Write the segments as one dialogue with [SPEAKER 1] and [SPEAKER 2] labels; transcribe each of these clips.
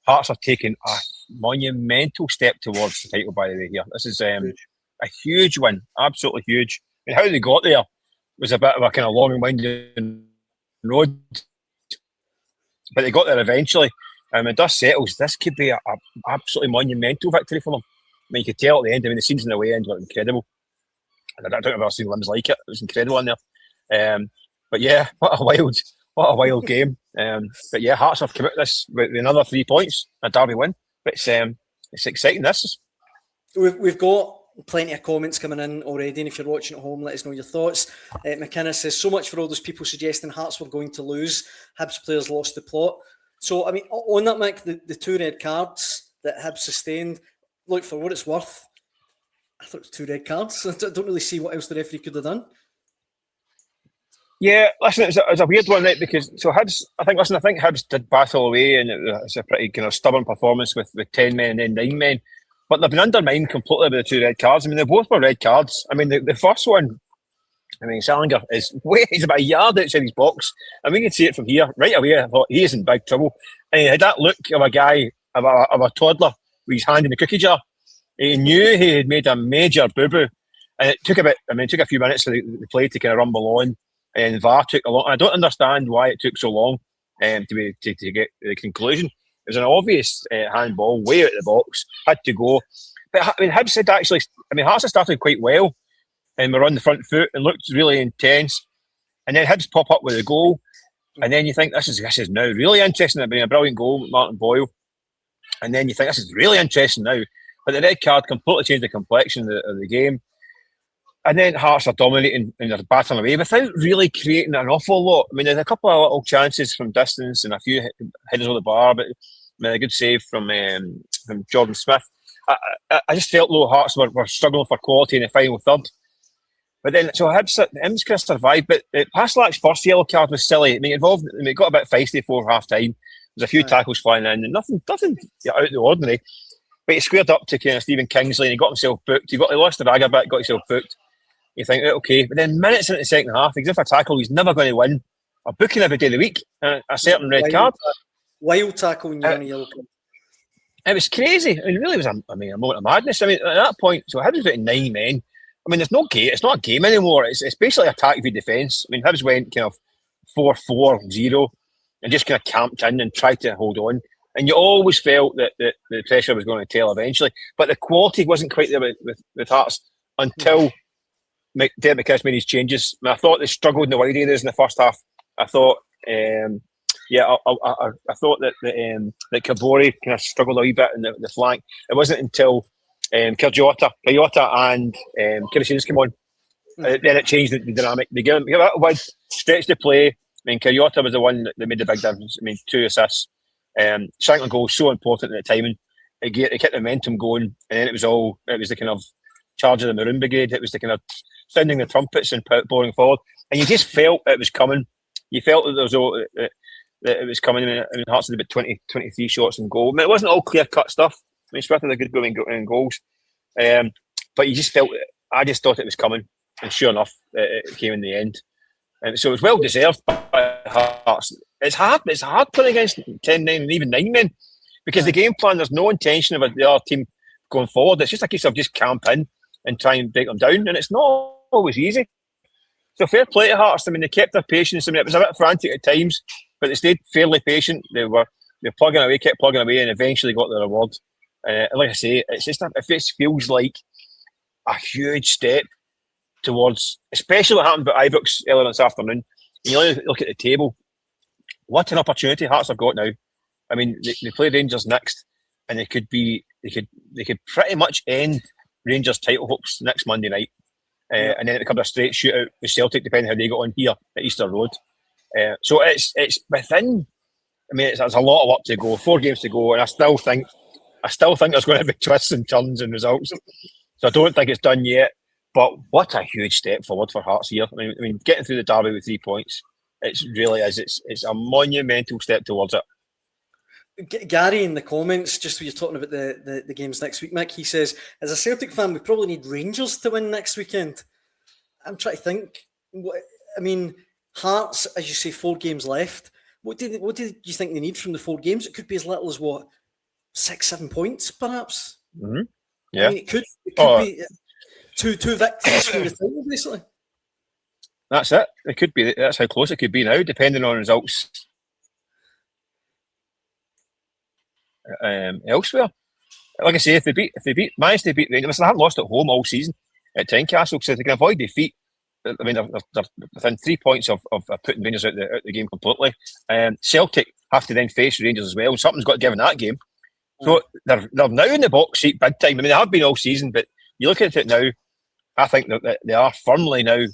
[SPEAKER 1] Hearts have taken a monumental step towards the title, by the way, here. This is a huge win, absolutely huge. And how they got there was a bit of a kind of long and winding road, but they got there eventually. And when dust settles, this could be a absolutely monumental victory for them. I mean, you could tell at the end, I mean, the scenes in the way end were incredible. And I don't think I've ever seen limbs like it. It was incredible in there. But yeah, what a wild game. But yeah, Hearts have come out this with another 3 points, a derby win. But it's exciting, this.
[SPEAKER 2] We've got plenty of comments coming in already, and if you're watching at home, let us know your thoughts. McInnes says, so much for all those people suggesting Hearts were going to lose. Hibs players lost the plot. So, I mean, on that, Mick, the 2 red cards that Hibs sustained, look, for what it's worth, I thought it was 2 red cards. I don't really see what else the referee could have done.
[SPEAKER 1] Yeah, listen, it was a weird one, right? Because Hibs, I think Hibs did battle away, and it was a pretty kind of stubborn performance with 10 men and then 9 men. But they've been undermined completely by the 2 red cards. I mean, they both were red cards. I mean, the first one, I mean, Salinger he's about a yard outside his box. And we can see it from here. Right away, I thought, he is in big trouble. And he had that look of a guy, of a toddler, with his hand in the cookie jar. He knew he had made a major boo-boo. And it took a few minutes for the play to kind of rumble on. And VAR took a long. I don't understand why it took so long to get the conclusion. It was an obvious handball, way out of the box, had to go. But I mean, Hibs had actually. I mean, Hearts had started quite well, and were on the front foot and looked really intense. And then Hibs pop up with a goal, and then you think this is now really interesting. It's been a brilliant goal, Martin Boyle. And then you think this is really interesting now. But the red card completely changed the complexion of the game. And then Hearts are dominating and they're battling away without really creating an awful lot. I mean, there's a couple of little chances from distance and a few headers on the bar, but a good save from Jordan Smith. I just felt though Hearts were struggling for quality in the final third. But then, so Hibs could have survived, but Paslak's first yellow card was silly. I mean, it got a bit feisty before half time. There's a few tackles flying in and nothing out of the ordinary. But he squared up to kind of Stephen Kingsley and he got himself booked. He lost the bag a bit, got himself booked. You think, okay, but then minutes into the second half, he's in for a tackle he's never going to win. A booking every day of the week, a certain red card.
[SPEAKER 2] Wild tackle when you're in a yellow card.
[SPEAKER 1] It was crazy. I mean, it really was a moment of madness. I mean, at that point, so Hibs was about 9 men. I mean, there's no game. It's not a game anymore. It's basically attack v defence. I mean, Hibs went kind of 4-4-0 and just kind of camped in and tried to hold on. And you always felt that the pressure was going to tail eventually. But the quality wasn't quite there with Hearts until Derek McInnes made his changes. I mean, I thought they struggled in the wide areas in the first half. I thought, I thought that Kabori kind of struggled a wee bit in the flank. It wasn't until Kyrgiota and Kirishins came on. Then it changed the dynamic. They give it a wide stretch to play. I mean, Kyrgiota was the one that made the big difference. I mean, 2 assists. Shankland goal was so important at the timing. It kept the momentum going, and then it was the kind of charge of the Maroon Brigade. It was the kind of sounding the trumpets and pouring forward, and you just felt it was coming. You felt that it was coming. I mean, Hearts had about 23 shots in goal. I mean, it wasn't all clear cut stuff. I mean, Smith had a good goal in goals, but you just felt. I just thought it was coming, and sure enough, it came in the end. And so it was well deserved by Hearts. It's hard playing against 10 men and even 9 men because the game plan, there's no intention of the other team going forward. It's just a case of just camp in and try and break them down, and it's not always easy. So fair play to Hearts. I mean, they kept their patience. I mean, it was a bit frantic at times, but they stayed fairly patient. They were plugging away, kept plugging away, and eventually got the reward. Like I say, it feels like a huge step towards, especially what happened at Ibrox earlier this afternoon. You look at the table. What an opportunity Hearts have got now. I mean, they play Rangers next, and they could pretty much end Rangers title hopes next Monday night, and then it becomes a straight shootout with Celtic, depending how they got on here at Easter Road. So it's within. I mean, there's a lot of work to go. 4 games to go, and I still think there's going to be twists and turns and results. So I don't think it's done yet. But what a huge step forward for Hearts here. I mean, getting through the derby with 3 points, it really is. It's a monumental step towards it.
[SPEAKER 2] Gary in the comments, just when you're talking about the games next week, Mick, he says, as a Celtic fan, we probably need Rangers to win next weekend. I'm trying to think. I mean, Hearts, as you say, 4 games left. What do you think they need from the 4 games? It could be as little as what? 6-7 points, perhaps.
[SPEAKER 1] Mm-hmm. Yeah,
[SPEAKER 2] I mean, it could be two victories for the title, basically.
[SPEAKER 1] That's it. It could be. That's how close it could be now, depending on results elsewhere. Like I say, if they manage to beat Rangers, they haven't lost at home all season at Tynecastle, so if they can avoid defeat, I mean, they're within 3 points of putting Rangers out the game completely. Celtic have to then face Rangers as well. Something's got to give in that game. So they're now in the box seat big time. I mean, they have been all season, but you look at it now, I think that they are firmly now.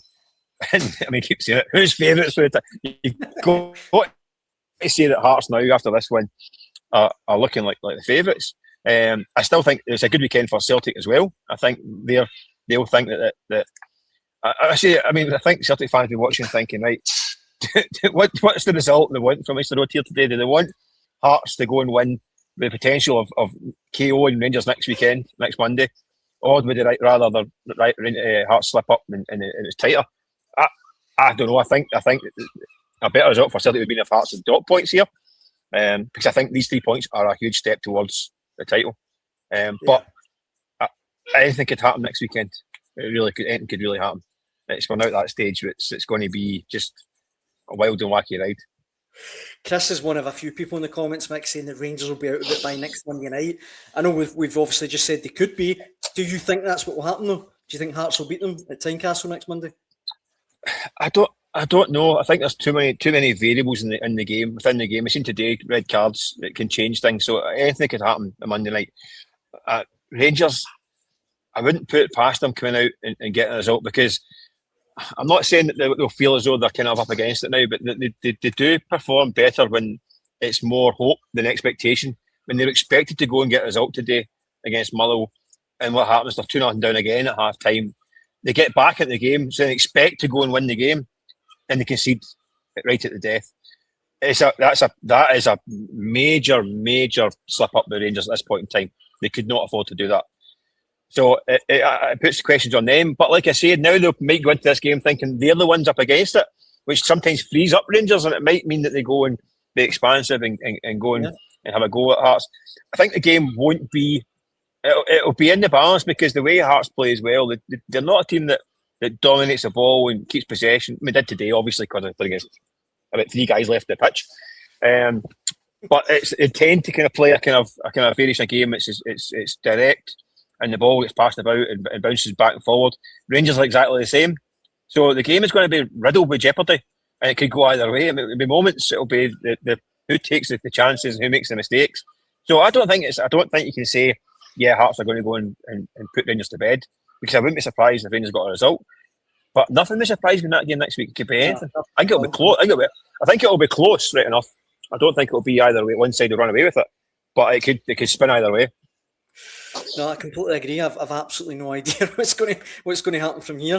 [SPEAKER 1] And I mean, keep saying it. Who's favourites for it? You've got to say that Hearts now, after this win, are looking like the favourites. I still think it's a good weekend for Celtic as well. I think they'll think that I think Celtic fans will be watching thinking, right, what's the result they want from Easter Road here today? Do they want Hearts to go and win with the potential of KO and Rangers next Monday? Or would they rather Hearts slip up and it's tighter? I don't know. I think a better result for Celtic would be if Hearts had dot points here, because I think these 3 points are a huge step towards the title. But anything could happen next weekend. It really could. Anything could really happen. We're now at that stage where it's going to be just a wild and wacky ride.
[SPEAKER 2] Chris is one of a few people in the comments, Mick, saying that Rangers will be out of it by next Monday night. I know we've obviously just said they could be. Do you think that's what will happen, though? Do you think Hearts will beat them at Tynecastle next Monday?
[SPEAKER 1] I don't know. I think there's too many variables within the game. We've seen today red cards that can change things. So anything could happen on Monday night. Rangers, I wouldn't put it past them coming out and getting a result, because I'm not saying that they'll feel as though they're kind of up against it now, but they do perform better when it's more hope than expectation. When they're expected to go and get a result today against Motherwell, and what happens, they're 2-0 down again at half time. They get back into the game, so they expect to go and win the game, and they concede right at the death. That is a major slip up by Rangers at this point in time. They could not afford to do that. So it puts questions on them. But like I said, now they might go into this game thinking they're the ones up against it, which sometimes frees up Rangers, and it might mean that they go and be expansive and go and have a go at Hearts. I think the game won't be. It'll be in the balance, because the way Hearts play as well, they're not a team that dominates the ball and keeps possession. I mean, they did today, obviously, because they played against about 3 guys left the pitch. But they tend to kind of play a kind of variation of game. It's direct, and the ball gets passed about and bounces back and forward. Rangers are exactly the same. So the game is going to be riddled with jeopardy, and it could go either way. I mean, it'll be moments. It'll be the who takes the chances and who makes the mistakes. So I don't think you can say, yeah, Hearts are going to go and put Rangers to bed, because I wouldn't be surprised if Rangers got a result. But nothing will surprise me in that game next week. It could be anything. I think it'll be close. I think it'll be close, right enough. I don't think it'll be either way. One side will run away with it, but it could spin either way.
[SPEAKER 2] No, I completely agree. I've absolutely no idea what's going to happen from here.